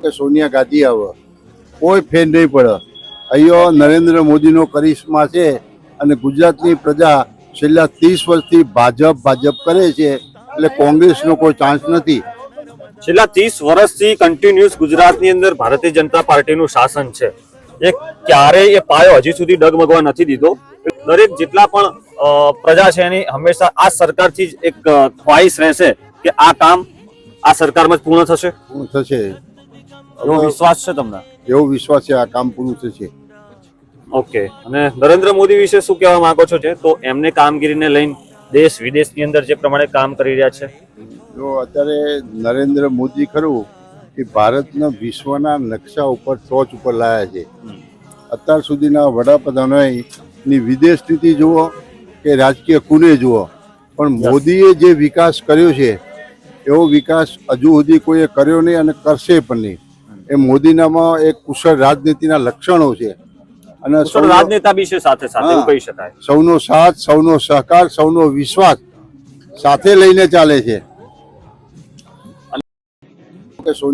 કે સોનિયા ગાંધી આવે, કોઈ ફેર નહીં પડે. અહીંયા નરેન્દ્ર મોદીનો કરિશ્મા છે અને ગુજરાતની પ્રજા છેલ્લા 30 વર્ષથી ભાજપ કરે છે, એટલે કોંગ્રેસનો કોઈ ચાન્સ નથી. છેલ્લા 30 વર્ષથી કન્ટિન્યુઅસ ગુજરાતની અંદર ભારતીય જનતા પાર્ટીનું શાસન છે. એ ક્યારેય એ પાયો હજી સુધી ડગમગવા નથી દીધો. દરેક જેટલા પણ પ્રજા છે એની હંમેશા આ સરકારથી જ એક ખ્વાહિશ રહેશે કે આ કામ આ સરકારમાં જ પૂર્ણ થશે. પૂરું થશે એવો વિશ્વાસ છે તમને? એવો વિશ્વાસ છે, આ કામ પૂરું થશે. ઓકે. અને નરેન્દ્ર મોદી વિશે શું કહેવા માંગો છો? તો એમને કામગીરીને લઈને દેશ વિદેશની અંદર જે પ્રમાણે કામ કરી રહ્યા છે, જો અત્યારે નરેન્દ્ર મોદી ખરું કે ભારતના વિશ્વના નકશા ઉપર ટોચ ઉપર લાયા છે. અત્યાર સુધીના વડાપ્રધાનોની વિદેશ નીતિ જુઓ કે રાજકીય કુને જુઓ, પણ મોદીએ જે વિકાસ કર્યો છે એવો વિકાસ હજુ સુધી કોઈએ કર્યો નહીં અને કરશે પણ નહીં. એ મોદીનામાં એક કુશળ રાજનીતિના લક્ષણો છે અને રાજનેતા બી છે સાથે સાથે, એવું કહી શકાય. સૌનો સાથ, સૌનો સહકાર, સૌનો વિશ્વાસ સાથે લઈને ચાલે છે.